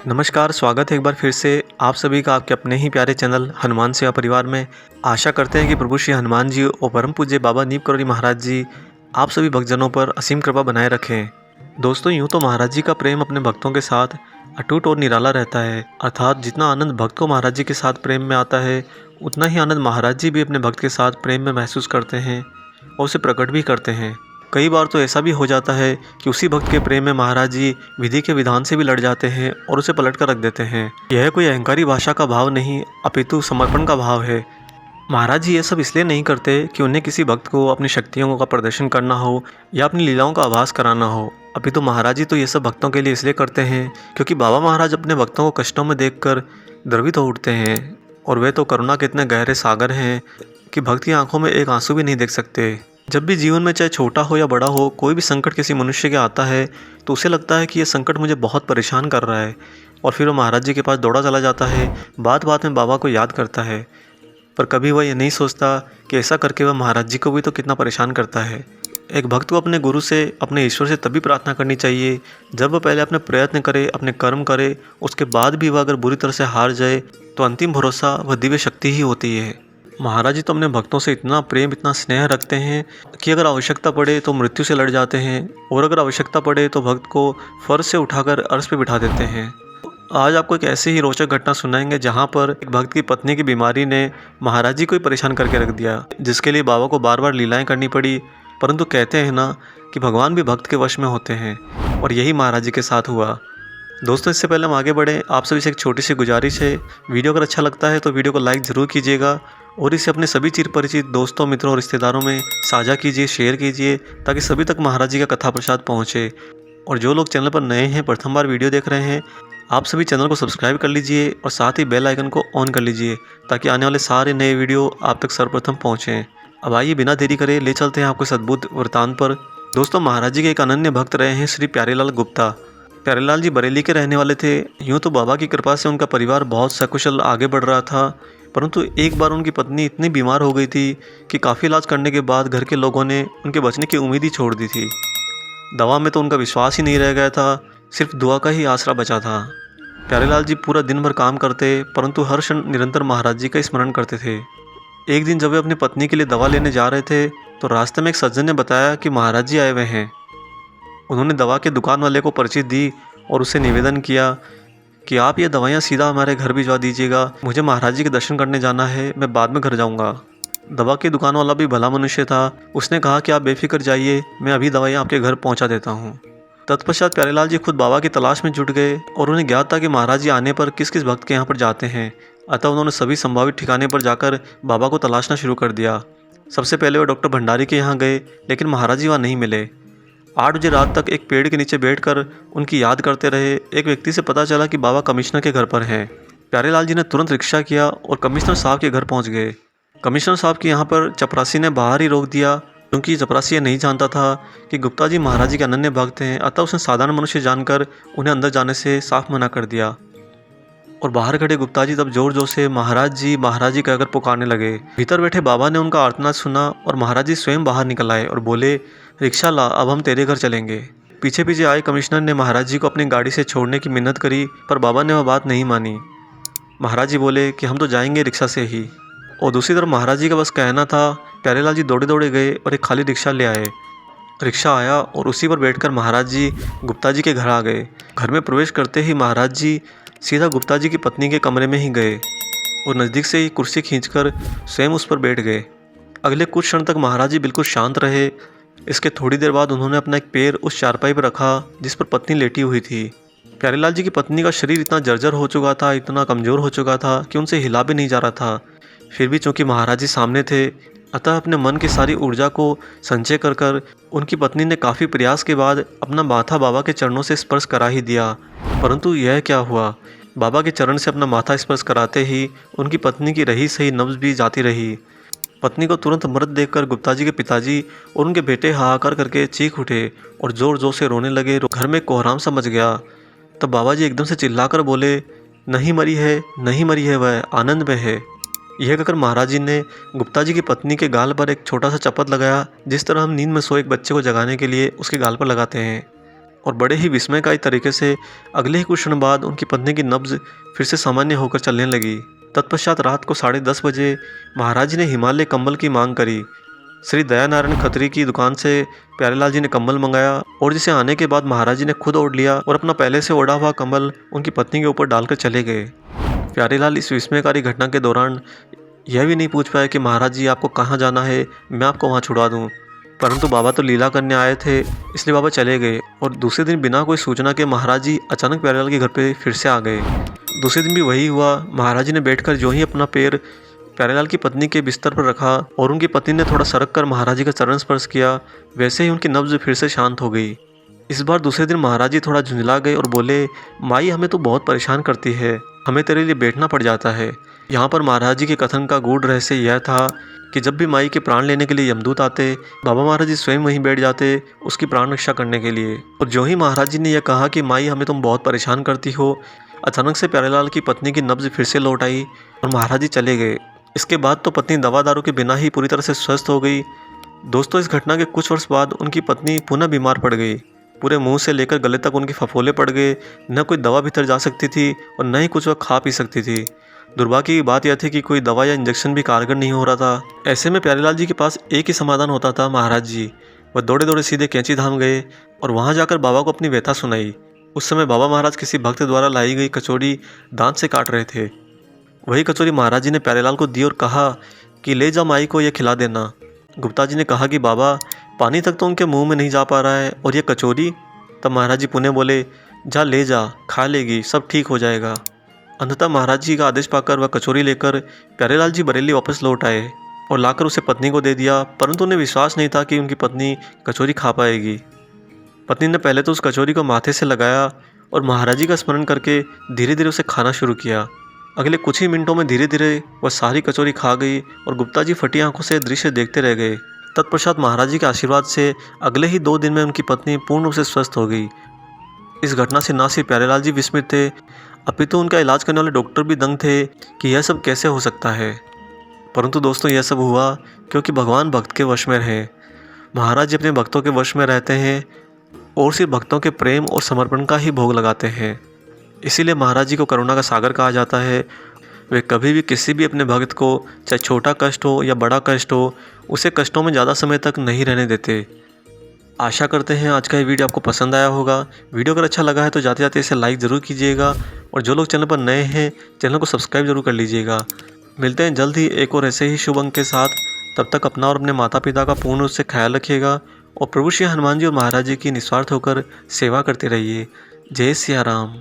नमस्कार, स्वागत है एक बार फिर से आप सभी का आपके अपने ही प्यारे चैनल हनुमान सेवा परिवार में। आशा करते हैं कि प्रभु श्री हनुमान जी और परम पूज्य बाबा नीम करौली महाराज जी आप सभी भक्तजनों पर असीम कृपा बनाए रखें। दोस्तों, यूँ तो महाराज जी का प्रेम अपने भक्तों के साथ अटूट और निराला रहता है, अर्थात जितना आनंद भक्त को महाराज जी के साथ प्रेम में आता है, उतना ही आनंद महाराज जी भी अपने भक्त के साथ प्रेम में महसूस करते हैं और उसे प्रकट भी करते हैं। कई बार तो ऐसा भी हो जाता है कि उसी भक्त के प्रेम में महाराज जी विधि के विधान से भी लड़ जाते हैं और उसे पलट कर रख देते हैं। यह कोई अहंकारी भाषा का भाव नहीं, अपितु समर्पण का भाव है। महाराज जी ये सब इसलिए नहीं करते कि उन्हें किसी भक्त को अपनी शक्तियों का प्रदर्शन करना हो या अपनी लीलाओं का आभास कराना हो, अपितु महाराज जी तो ये सब भक्तों के लिए इसलिए करते हैं क्योंकि बाबा महाराज अपने भक्तों को कष्टों में देखकर द्रवित हो उठते हैं और वे तो करुणा के इतने गहरे सागर हैं कि भक्त की आंखों में एक आंसू भी नहीं देख सकते। जब भी जीवन में चाहे छोटा हो या बड़ा हो, कोई भी संकट किसी मनुष्य के आता है तो उसे लगता है कि यह संकट मुझे बहुत परेशान कर रहा है और फिर वो महाराज जी के पास दौड़ा चला जाता है, बात बात में बाबा को याद करता है। पर कभी वह ये नहीं सोचता कि ऐसा करके वह महाराज जी को भी तो कितना परेशान करता है। एक भक्त को अपने गुरु से, अपने ईश्वर से तभी प्रार्थना करनी चाहिए जब वह पहले अपने प्रयत्न करे, अपने कर्म करे, उसके बाद भी वह अगर बुरी तरह से हार जाए तो अंतिम भरोसा वह दिव्य शक्ति ही होती है। महाराज जी तो अपने भक्तों से इतना प्रेम, इतना स्नेह रखते हैं कि अगर आवश्यकता पड़े तो मृत्यु से लड़ जाते हैं और अगर आवश्यकता पड़े तो भक्त को फर्श से उठाकर अर्श पे बिठा देते हैं। आज आपको एक ऐसी ही रोचक घटना सुनाएंगे जहां पर एक भक्त की पत्नी की बीमारी ने महाराज जी को ही परेशान करके रख दिया, जिसके लिए बाबा को बार बार लीलाएं करनी पड़ी। परंतु कहते हैं ना कि भगवान भी भक्त के वश में होते हैं और यही महाराज जी के साथ हुआ। दोस्तों, इससे पहले हम आगे बढ़ें, आप सभी से एक छोटी सी गुजारिश है। वीडियो अगर अच्छा लगता है तो वीडियो को लाइक ज़रूर कीजिएगा और इसे अपने सभी चिर परिचित दोस्तों, मित्रों और रिश्तेदारों में साझा कीजिए, शेयर कीजिए ताकि सभी तक महाराज जी का कथा प्रसाद पहुँचे। और जो लोग चैनल पर नए हैं, प्रथम बार वीडियो देख रहे हैं, आप सभी चैनल को सब्सक्राइब कर लीजिए और साथ ही बेल आइकन को ऑन कर लीजिए ताकि आने वाले सारे नए वीडियो आप तक सर्वप्रथम पहुँचें। अब आइए बिना देरी करे ले चलते हैं आपको इस अद्भुत वृतांत पर। दोस्तों, महाराज जी के एक अनन्य भक्त रहे हैं श्री प्यारेलाल गुप्ता। प्यारेलाल जी बरेली के रहने वाले थे। यूँ तो बाबा की कृपा से उनका परिवार बहुत सकुशल आगे बढ़ रहा था, परंतु एक बार उनकी पत्नी इतनी बीमार हो गई थी कि काफ़ी इलाज करने के बाद घर के लोगों ने उनके बचने की उम्मीद ही छोड़ दी थी। दवा में तो उनका विश्वास ही नहीं रह गया था, सिर्फ दुआ का ही आसरा बचा था। प्यारेलाल जी पूरा दिन भर काम करते, परंतु हर क्षण निरंतर महाराज जी का स्मरण करते थे। एक दिन जब वे अपनी पत्नी के लिए दवा लेने जा रहे थे तो रास्ते में एक सज्जन ने बताया कि महाराज जी आए हुए हैं। उन्होंने दवा के दुकान वाले को पर्ची दी और उससे निवेदन किया कि आप ये दवाइयाँ सीधा हमारे घर भिजवा दीजिएगा, मुझे महाराज जी के दर्शन करने जाना है, मैं बाद में घर जाऊँगा। दवा की दुकान वाला भी भला मनुष्य था, उसने कहा कि आप बेफिक्र जाइए, मैं अभी दवाइयाँ आपके घर पहुँचा देता हूँ। तत्पश्चात प्यारेलाल जी खुद बाबा की तलाश में जुट गए और उन्हें ज्ञात था कि महाराज जी आने पर किस किस भक्त के यहाँ पर जाते हैं। अतः उन्होंने सभी संभावित ठिकाने पर जाकर बाबा को तलाशना शुरू कर दिया। सबसे पहले वो डॉक्टर भंडारी के यहाँ गए, लेकिन महाराज जी वहाँ नहीं मिले। 8 बजे रात तक एक पेड़ के नीचे बैठकर उनकी याद करते रहे। एक व्यक्ति से पता चला कि बाबा कमिश्नर के घर पर हैं। प्यारेलाल जी ने तुरंत रिक्शा किया और कमिश्नर साहब के घर पहुँच गए। कमिश्नर साहब के यहाँ पर चपरासी ने बाहर ही रोक दिया, क्योंकि चपरासी ये नहीं जानता था कि गुप्ता जी महाराज जी के अनन्य भक्त हैं। अतः उसने साधारण मनुष्य जानकर उन्हें अंदर जाने से साफ मना कर दिया और बाहर खड़े गुप्ता जी तब जोर जोर से महाराज जी कहकर पुकारने लगे। भीतर बैठे बाबा ने उनका आर्तनाद सुना और महाराज जी स्वयं बाहर निकल आए और बोले, रिक्शा ला, अब हम तेरे घर चलेंगे। पीछे पीछे आए कमिश्नर ने महाराज जी को अपनी गाड़ी से छोड़ने की मिन्नत करी, पर बाबा ने वह बात नहीं मानी। महाराज जी बोले कि हम तो जाएंगे रिक्शा से ही। और दूसरी तरफ महाराज जी का बस कहना था। प्यारेलाल जी दौड़े दौड़े गए और एक खाली रिक्शा ले आए। रिक्शा आया और उसी पर बैठकर महाराज जी गुप्ता जी के घर आ गए। घर में प्रवेश करते ही महाराज जी सीधा गुप्ता जी की पत्नी के कमरे में ही गए और नज़दीक से ही कुर्सी खींचकर स्वयं उस पर बैठ गए। अगले कुछ क्षण तक महाराज जी बिल्कुल शांत रहे। इसके थोड़ी देर बाद उन्होंने अपना एक पैर उस चारपाई पर रखा जिस पर पत्नी लेटी हुई थी। प्यारेलाल जी की पत्नी का शरीर इतना जर्जर हो चुका था, इतना कमज़ोर हो चुका था कि उनसे हिला भी नहीं जा रहा था। फिर भी चूँकि महाराज जी सामने थे, अतः अपने मन की सारी ऊर्जा को संचय कर कर उनकी पत्नी ने काफ़ी प्रयास के बाद अपना माथा बाबा के चरणों से स्पर्श करा ही दिया। परंतु यह क्या हुआ, बाबा के चरण से अपना माथा स्पर्श कराते ही उनकी पत्नी की रही सही नब्ज़ भी जाती रही। पत्नी को तुरंत मृत देखकर गुप्ता जी के पिताजी और उनके बेटे हाहाकार करके चीख उठे और ज़ोर ज़ोर से रोने लगे। घर में कोहराम सा मच गया। तब बाबा जी एकदम से चिल्लाकर बोले, नहीं मरी है, नहीं मरी है, वह आनंद में है। यह कहकर महाराज जी ने गुप्ता जी की पत्नी के गाल पर एक छोटा सा चपत लगाया, जिस तरह हम नींद में सोए एक बच्चे को जगाने के लिए उसके गाल पर लगाते हैं। और बड़े ही विस्मयकारी तरीके से अगले ही कुछ क्षण बाद उनकी पत्नी की नब्ज फिर से सामान्य होकर चलने लगी। तत्पश्चात रात को 10:30 बजे महाराज जी ने हिमालय कंबल की मांग करी। श्री दयानारायण खत्री की दुकान से प्यारेलाल जी ने कंबल मंगाया और जिसे आने के बाद महाराज जी ने खुद ओढ़ लिया और अपना पहले से ओढ़ा हुआ कंबल उनकी पत्नी के ऊपर डालकर चले गए। प्यारेलाल इस विस्मयकारी घटना के दौरान यह भी नहीं पूछ पाए कि महाराज जी आपको कहाँ जाना है, मैं आपको वहाँ छुड़ा दूँ। परंतु बाबा तो लीला करने आए थे, इसलिए बाबा चले गए और दूसरे दिन बिना कोई सूचना के महाराज जी अचानक प्यारेलाल के घर पे फिर से आ गए। दूसरे दिन भी वही हुआ। महाराज जी ने बैठकर जो ही अपना पैर प्यारेलाल की पत्नी के बिस्तर पर रखा और उनकी पत्नी ने थोड़ा सरक कर महाराज जी का चरण स्पर्श किया, वैसे ही उनकी नब्ज फिर से शांत हो गई। इस बार दूसरे दिन महाराज जी थोड़ा झुंझला गए और बोले, माई हमें तो बहुत परेशान करती है, हमें तेरे लिए बैठना पड़ जाता है। यहाँ पर महाराज जी के कथन का गूढ़ रहस्य यह था कि जब भी माई के प्राण लेने के लिए यमदूत आते, बाबा महाराज जी स्वयं वहीं बैठ जाते उसकी प्राण रक्षा करने के लिए। और जो ही महाराज जी ने यह कहा कि माई हमें तुम बहुत परेशान करती हो, अचानक से प्यारेलाल की पत्नी की नब्ज फिर से लौट आई और महाराज जी चले गए। इसके बाद तो पत्नी दवा दारू के बिना ही पूरी तरह से स्वस्थ हो गई। दोस्तों, इस घटना के कुछ वर्ष बाद उनकी पत्नी पुनः बीमार पड़ गई। पूरे मुंह से लेकर गले तक उनके फफोले पड़ गए, न कोई दवा भीतर जा सकती थी और न ही कुछ वह खा पी सकती थी। दुर्भाग्य की बात यह थी कि कोई दवा या इंजेक्शन भी कारगर नहीं हो रहा था। ऐसे में प्यारेलाल जी के पास एक ही समाधान होता था, महाराज जी। वह दौड़े दौड़े सीधे कैंची धाम गए और वहाँ जाकर बाबा को अपनी व्यथा सुनाई। उस समय बाबा महाराज किसी भक्त द्वारा लाई गई कचौड़ी दांत से काट रहे थे। वही कचौरी महाराज जी ने प्यारेलाल को दी और कहा कि ले जा माई को यह खिला देना। गुप्ता जी ने कहा कि बाबा, पानी तक तो उनके मुंह में नहीं जा पा रहा है और ये कचौरी। तब महाराज जी पुनः बोले, जा ले जा, खा लेगी, सब ठीक हो जाएगा। अंततः महाराज जी का आदेश पाकर वह कचौरी लेकर प्यारेलाल जी बरेली वापस लौट आए और लाकर उसे पत्नी को दे दिया, परंतु उन्हें विश्वास नहीं था कि उनकी पत्नी कचौरी खा पाएगी। पत्नी ने पहले तो उस कचौरी को माथे से लगाया और महाराज जी का स्मरण करके धीरे धीरे उसे खाना शुरू किया। अगले कुछ ही मिनटों में धीरे धीरे वह सारी कचौरी खा गई और गुप्ता जी फटी आंखों से दृश्य देखते रह गए। तत्पश्चात महाराज जी के आशीर्वाद से अगले ही 2 दिन में उनकी पत्नी पूर्ण रूप से स्वस्थ हो गई। इस घटना से न सिर्फ प्यारेलाल जी विस्मित थे, अपितु उनका इलाज करने वाले डॉक्टर भी दंग थे कि यह सब कैसे हो सकता है। परंतु दोस्तों, यह सब हुआ क्योंकि भगवान भक्त के वश में रहे। महाराज जी अपने भक्तों के वश में रहते हैं और सिर्फ भक्तों के प्रेम और समर्पण का ही भोग लगाते हैं। इसीलिए महाराज जी को करुणा का सागर कहा जाता है। वे कभी भी किसी भी अपने भक्त को, चाहे छोटा कष्ट हो या बड़ा कष्ट हो, उसे कष्टों में ज़्यादा समय तक नहीं रहने देते। आशा करते हैं आज का ये वीडियो आपको पसंद आया होगा। वीडियो अगर अच्छा लगा है तो जाते जाते इसे लाइक ज़रूर कीजिएगा और जो लोग चैनल पर नए हैं, चैनल को सब्सक्राइब जरूर कर लीजिएगा। मिलते हैं जल्द ही एक और ऐसे ही शुभ अंक के साथ। तब तक अपना और अपने माता पिता का पूर्ण रूप से ख्याल रखिएगा और प्रभु श्री हनुमान जी और महाराज जी की निस्वार्थ होकर सेवा करते रहिए। जय सिया राम।